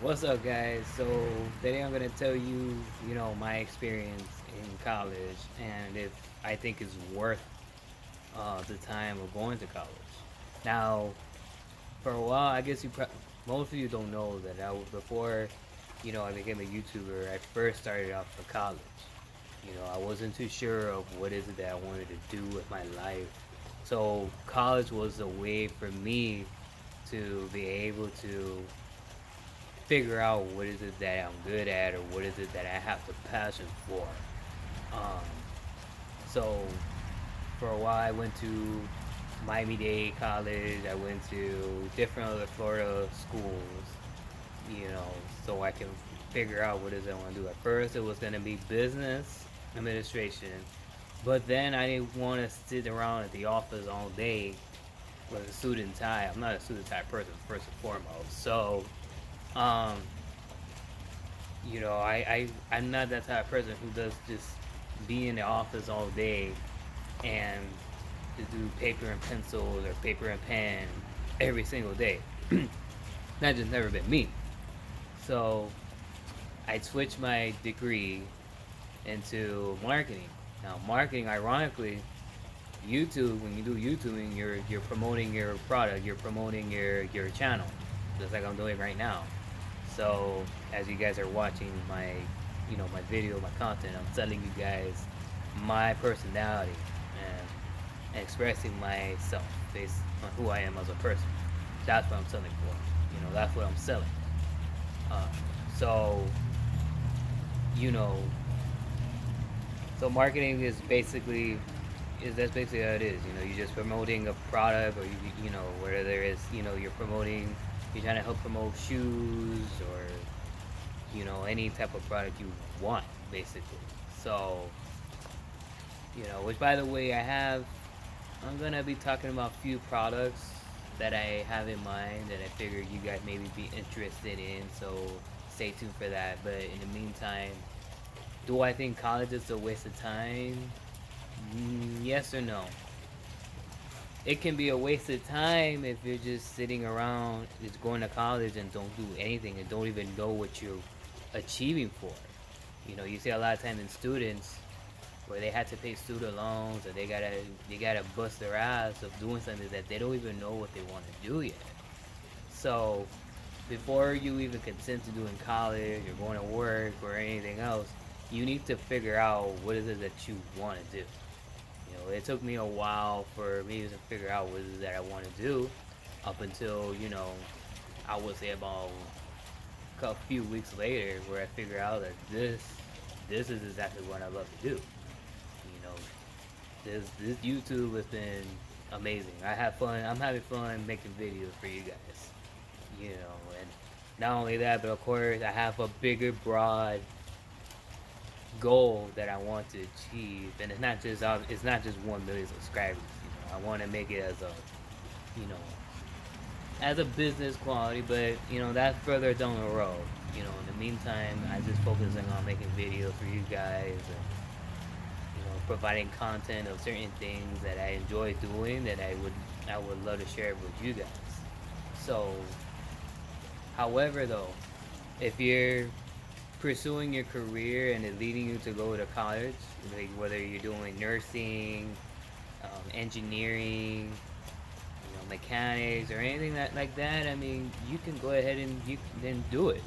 What's up, guys? So today I'm gonna tell you, my experience in college and if I think it's worth the time of going to college. Now, for a while, I guess most of you don't know that before, I became a YouTuber. I first started off for college. I wasn't too sure of what is it that I wanted to do with my life. So college was a way for me to be able to figure out what is it that I'm good at or what is it that I have the passion for. Um, so for a while, I went to Miami-Dade College. I went to different other Florida schools, so I can figure out what it is I want to do. At first, it was going to be business administration, but then I didn't want to sit around at the office all day with a suit and tie. I'm not a suit and tie person, first and foremost. So, um, I'm not that type of person who does just be in the office all day and to do paper and pencils or paper and pen every single day. That just never been me. So I switched my degree into marketing. Now, marketing, ironically, YouTube. When you do YouTubing, you're promoting your product, you're promoting your channel, just like I'm doing right now. So as you guys are watching my video, my content, I'm telling you guys my personality and expressing myself based on who I am as a person. That's what I'm selling for. That's what I'm selling. Uh, so you know, so marketing is that's basically how it is. You're just promoting a product, or whether it's you're promoting, you're trying to help promote shoes or any type of product you want, basically. So which by the way, I'm gonna be talking about a few products that I have in mind that I figure you guys maybe be interested in. So stay tuned for that. But in the meantime, do I think college is a waste of time? Yes or no? It can be a waste of time if you're just sitting around, just going to college and don't do anything and don't even know what you're achieving for. You see a lot of time in students where they had to pay student loans or they gotta bust their ass of doing something that they don't even know what they want to do yet. So before you even consent to doing college or going to work or anything else, you need to figure out what is it that you want to do. It took me a while for me to figure out what it is that I want to do, up until I would say about a few weeks later, where I figured out that this is exactly what I love to do. This YouTube has been amazing. I have fun. I'm having fun making videos for you guys. And not only that, but of course I have a bigger, broad goal that I want to achieve, and it's not just 1 million subscribers. I want to make it you know as a business quality, but that's further down the road. In the meantime, I just focusing on making videos for you guys and providing content of certain things that I enjoy doing that I would love to share with you guys. So, however, though, if you're pursuing your career and it's leading you to go to college, like whether you're doing nursing, engineering, mechanics, or anything like that, I mean, you can go ahead and you then do it.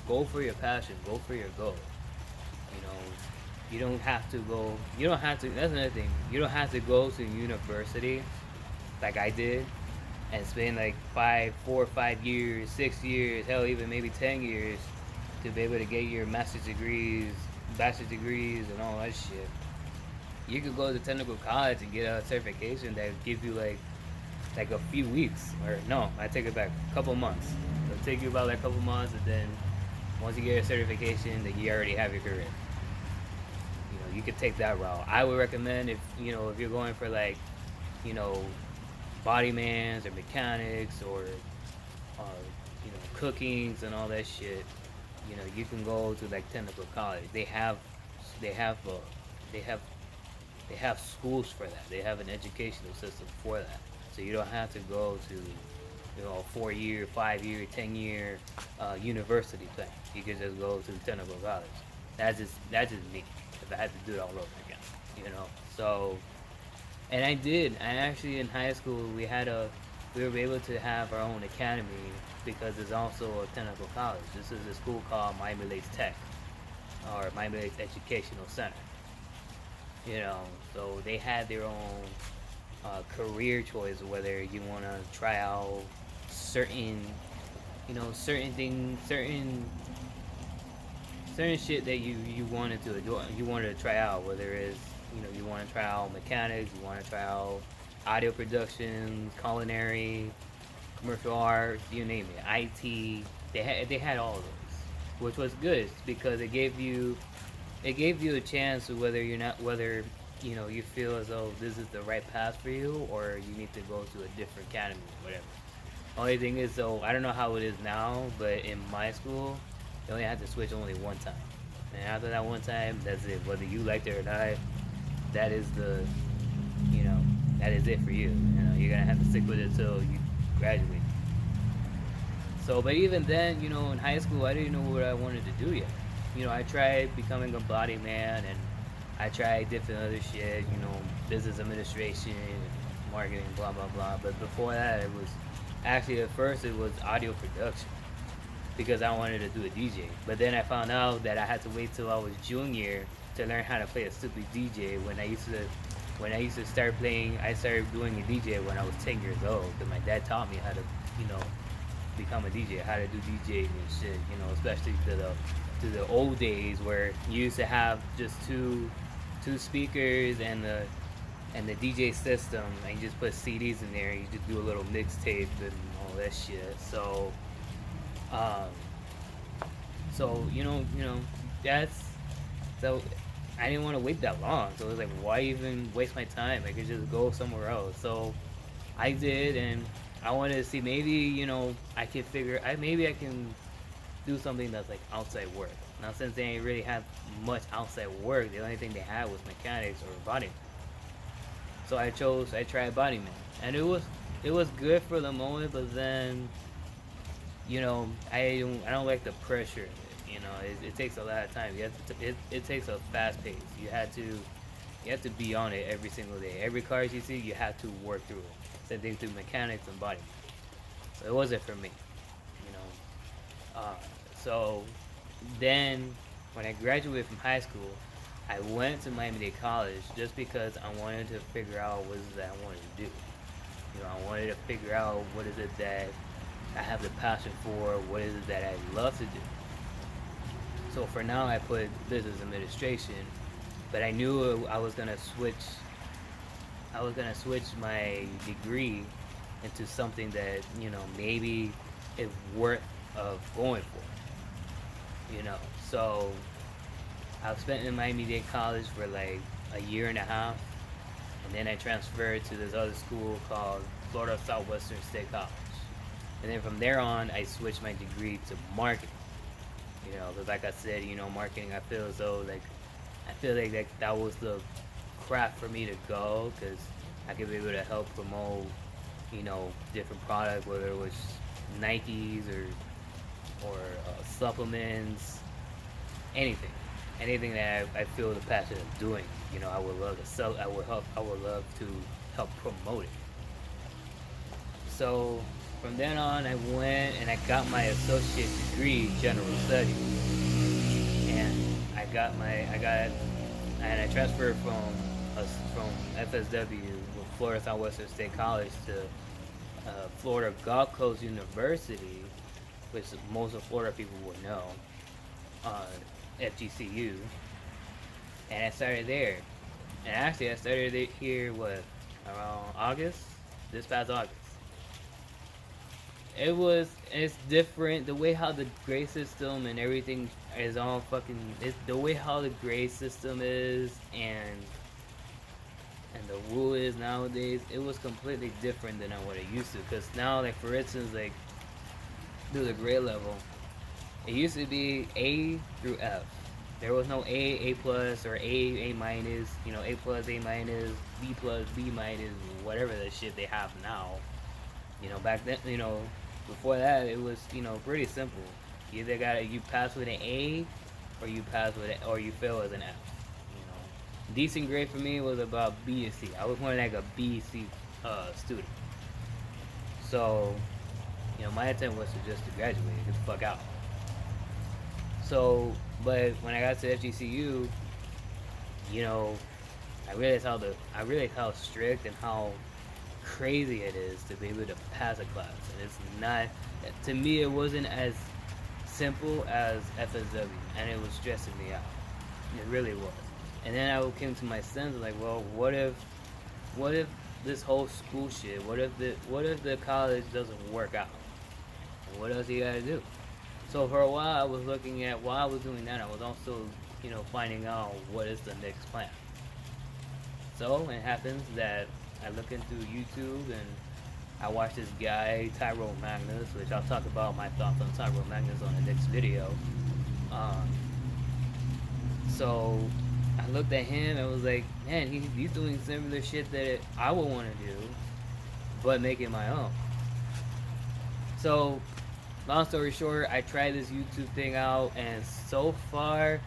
Go for your passion, go for your goal. You know, you don't have to go. You don't have to. That's another thing. You don't have to go to university like I did and spend like 4 or 5 years, 6 years, hell, even maybe 10 years to be able to get your master's degrees, bachelor's degrees, and all that shit. You could go to technical college and get a certification that gives you like a few weeks, or no, I take it back, a couple months. It'll take you about like a couple months, and then once you get a certification, then you already have your career. You could take that route. I would recommend if you're going for like you know body mans or mechanics or cookings and all that shit. You can go to like technical college. They have they have they have schools for that. They have an educational system for that. So you don't have to go to a 4 year, 5 year, 10 year university thing. You could just go to technical college. That's just me. If I had to do it all over again, you know. So, and I did. I actually in high school we were able to have our own academy because it's also a technical college. This is a school called Miami Lakes Tech or Miami Lakes Educational Center. You know, so they had their own career choice, whether you want to try out certain, certain things, certain shit that you wanted to do, you wanted to try out, whether it's you want to try out mechanics, you want to try out audio production, culinary, commercial arts, you name it, IT. They had all of those, which was good because it gave you a chance of whether you feel as though this is the right path for you or you need to go to a different academy or whatever. Only thing is though, I don't know how it is now, but in my school, you only had to switch only one time. And after that one time, that's it. Whether you liked it or not, that is you know, that is it for you. You're gonna have to stick with it till you graduate. So, but even then, in high school, I didn't know what I wanted to do yet. I tried becoming a body man, and I tried different other shit, business administration, marketing, blah blah blah. But before that, it was actually at first it was audio production because I wanted to do a DJ. But then I found out that I had to wait till I was junior to learn how to play a stupid DJ. When I used to start playing, I started doing a DJ when I was 10 years old because my dad taught me how to, become a DJ, how to do DJing and shit. Especially to the old days where you used to have just two speakers and the DJ system, and you just put CDs in there, and you just do a little mixtape and all that shit. Um, so that's so I didn't want to wait that long. So it was like, why even waste my time? I could just go somewhere else. So I did, and I wanted to see maybe maybe I can do something that's like outside work. Now since they ain't really have much outside work, the only thing they had was mechanics or body. So I tried body man, and it was good for the moment, but then I don't like the pressure of it. It takes a lot of time. It takes a fast pace. You have to be on it every single day. Every car you see, you have to work through it. Same thing through mechanics and body. So it wasn't for me. You know. So then when I graduated from high school, I went to Miami-Dade College just because I wanted to figure out what is it that I wanted to do. I wanted to figure out what is it that I have the passion for, what is it that I love to do. So for now, I put business administration, but I knew I was gonna switch. I was gonna switch my degree into something that maybe is worth of going for. So I've spent in Miami-Dade College for like a year and a half, and then I transferred to this other school called Florida Southwestern State College. And then from there on, I switched my degree to marketing. Because like I said, marketing, I feel like that was the craft for me to go, because I could be able to help promote, different products, whether it was Nikes or supplements, anything that I feel the passion of doing. I would love to sell. I would love to help promote it. So from then on, I went and I got my associate degree in general studies, and I transferred from FSW, Florida Southwestern State College, to Florida Gulf Coast University, which most of Florida people would know, FGCU, and I started there. And actually, I started it here around August, this past August. It's different the way how the grade system and everything is all fucking. It's the way how the grade system is and the rule is nowadays. It was completely different than what it used to. Cause now, like for instance, like through the grade level, it used to be A through F. There was no A plus, or A minus. A plus, A minus, B plus, B minus, whatever the shit they have now. Back then, before that, it was, pretty simple. You either you pass with an A, or you pass with it, or you fail with an F. Decent grade for me was about B and C. I was more like a B C student. So, my intent was to just to graduate, get the fuck out. So, but when I got to FGCU, you know, I realized how strict and how crazy it is to be able to pass a class, and it's not. To me, it wasn't as simple as FSW, and it was stressing me out. It really was. And then I came to my sense, like, well, what if this whole school shit? What if the college doesn't work out? And what else you gotta do? So for a while, I was looking at while I was doing that, I was also, finding out what is the next plan. So it happens that I look into YouTube and I watch this guy Tyrone Magnus, which I'll talk about my thoughts on Tyrone Magnus on the next video. Um, so I looked at him and was like, man, he's doing similar shit that I would want to do, but make it my own. So, long story short, I tried this YouTube thing out, and so far,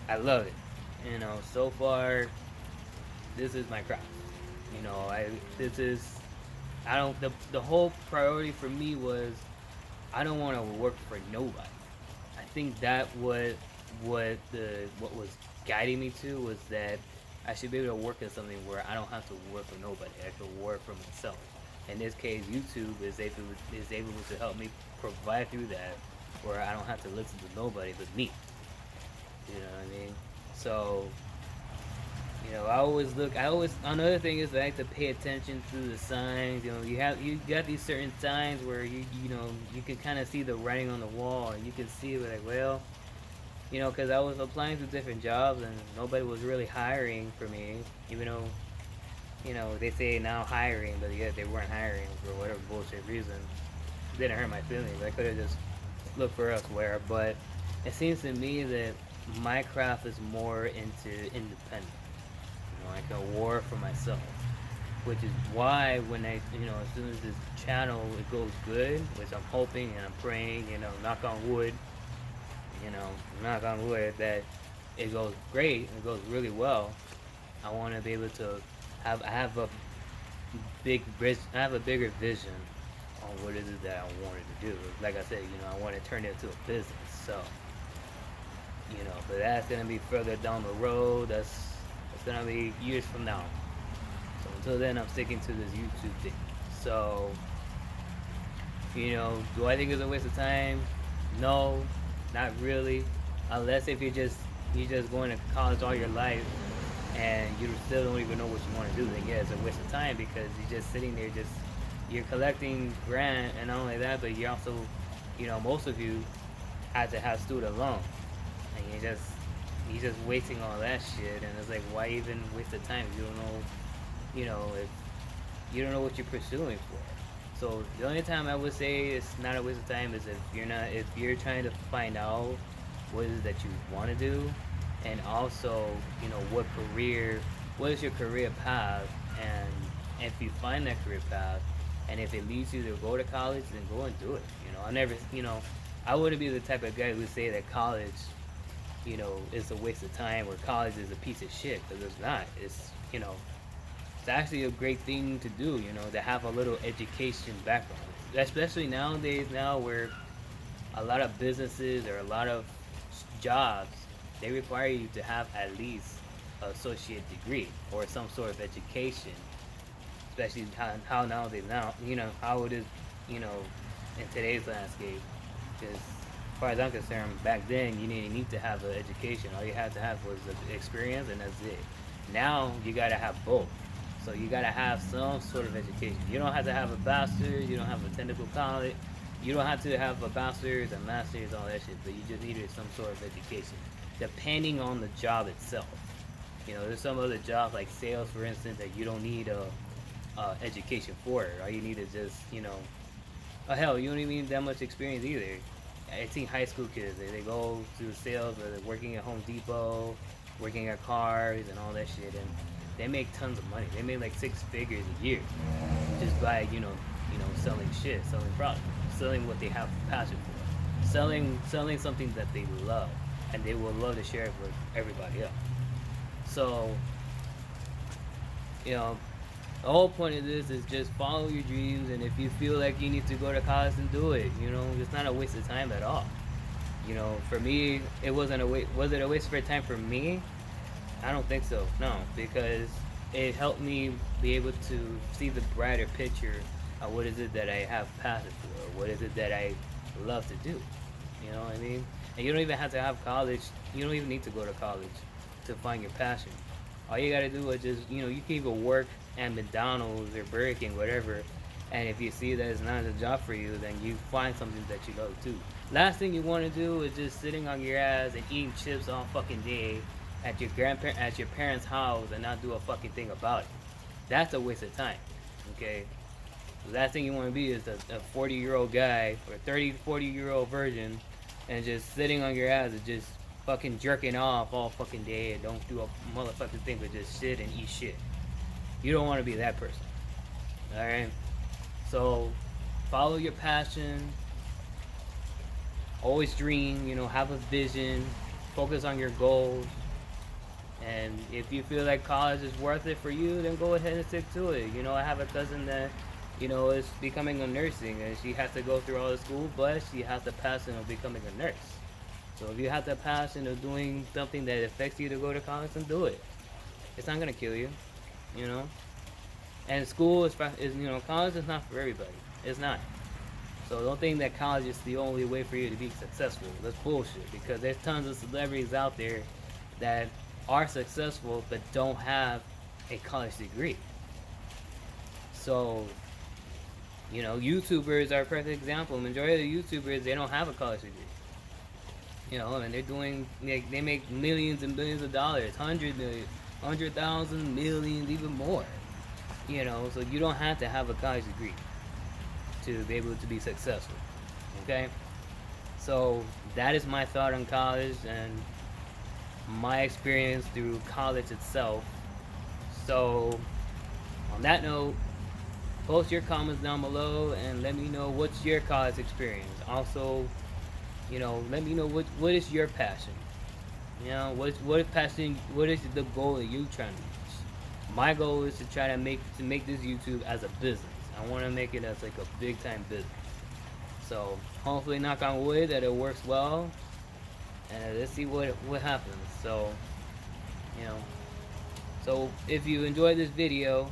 I love it. So far, this is my craft. I don't. The whole priority for me was, I don't want to work for nobody. I think that what was guiding me to was that I should be able to work at something where I don't have to work for nobody. I can work for myself. In this case, YouTube is able to help me provide through that, where I don't have to listen to nobody but me. You know what I mean? So, another thing is that I like to pay attention to the signs. You got these certain signs where you can kind of see the writing on the wall, and you can see it like, well, because I was applying to different jobs and nobody was really hiring for me, even though, they say now hiring, but yet they weren't hiring for whatever bullshit reason. It didn't hurt my feelings. I could have just looked for elsewhere, but it seems to me that my craft is more into independent. I can work for myself, which is why when as soon as this channel it goes good, which I'm hoping and I'm praying, knock on wood, knock on wood, that it goes great, it goes really well. I want to be able to I have a bigger vision on what it is that I wanted to do. Like I said, I want to turn it into a business. So, but that's gonna be further down the road. That's gonna be years from now. So until then, I'm sticking to this YouTube thing. So, do I think it's a waste of time? No, not really. Unless if you're just going to college all your life and you still don't even know what you want to do, then yeah, it's a waste of time, because you're just sitting there, you're collecting grant, and not only that, but you also, most of you had to have student loans, and you're just wasting all that shit. And it's like, why even waste the time if you don't know, if you don't know what you're pursuing for? So the only time I would say it's not a waste of time is if you're trying to find out what it is that you want to do, and also what is your career path, and if you find that career path, and if it leads you to go to college, then go and do it. I wouldn't be the type of guy who would say that college, is a waste of time, or college is a piece of shit, because it's not. It's actually a great thing to do, to have a little education background, especially nowadays, where a lot of businesses or a lot of jobs, they require you to have at least an associate degree or some sort of education, especially how nowadays how it is, in today's landscape. Because as far as I'm concerned, back then you didn't need to have an education. All you had to have was the experience, and that's it. Now you gotta have both. So you gotta have some sort of education. You don't have to have a bachelor's. You don't have a technical college. You don't have to have a bachelor's, a master's, all that shit. But you just needed some sort of education, depending on the job itself. There's some other jobs like sales, for instance, that you don't need a education for it. All you need is just hell, you don't even need that much experience either. I've seen high school kids. They go to sales, or they're working at Home Depot, working at cars and all that shit, and they make tons of money. They make like 6 figures a year just by selling shit, selling products, selling what they have passion for, selling something that they love, and they will love to share it with everybody else. So, you know, the whole point of this is just follow your dreams, and if you feel like you need to go to college, then do it. You know, it's not a waste of time at all. You know, for me, it wasn't a waste. Was it a waste of time for me? I don't think so. No, because it helped me be able to see the brighter picture of what is it that I have passion for, what is it that I love to do. You know what I mean? And you don't even have to have college. You don't even need to go to college to find your passion. All you gotta do is just, you know, you can even work at McDonald's or Burger King, whatever. And if you see that it's not a job for you, then you find something that you love too. Last thing you want to do is just sitting on your ass and eating chips all fucking day at your parents' house and not do a fucking thing about it. That's a waste of time. Okay. The last thing you want to be is a 40-year-old guy or 30, 40-year-old virgin and just sitting on your ass and just fucking jerking off all fucking day and don't do a motherfucking thing but just sit and eat shit. You don't want to be that person. Alright? So, follow your passion. Always dream, you know, have a vision. Focus on your goals. And if you feel like college is worth it for you, then go ahead and stick to it. You know, I have a cousin that, you know, is becoming a nursing, and she has to go through all the school, but she has the passion of becoming a nurse. So if you have the passion of doing something that affects you to go to college, then do it. It's not gonna kill you, you know. And school is you know, college is not for everybody. It's not. So don't think that college is the only way for you to be successful. That's bullshit, because there's tons of celebrities out there that are successful but don't have a college degree. So, you know, YouTubers are a perfect example. Majority of the YouTubers, they don't have a college degree. You know, and they make millions and billions of dollars, 100 million, 100,000, millions, even more. You know, so you don't have to have a college degree to be able to be successful. Okay? So that is my thought on college and my experience through college itself. So on that note, post your comments down below and let me know what's your college experience. Also, you know, let me know what is your passion. You know, what is the goal that you trying to reach? My goal is to try to make this YouTube as a business. I want to make it as like a big time business. So hopefully, knock on wood, that it works well, and let's see what happens. So, you know, so if you enjoyed this video,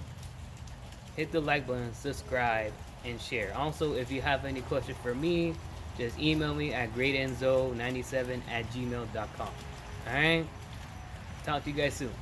hit the like button, subscribe, and share. Also, if you have any questions for me, just email me at greatenzo97@gmail.com. Alright? Talk to you guys soon.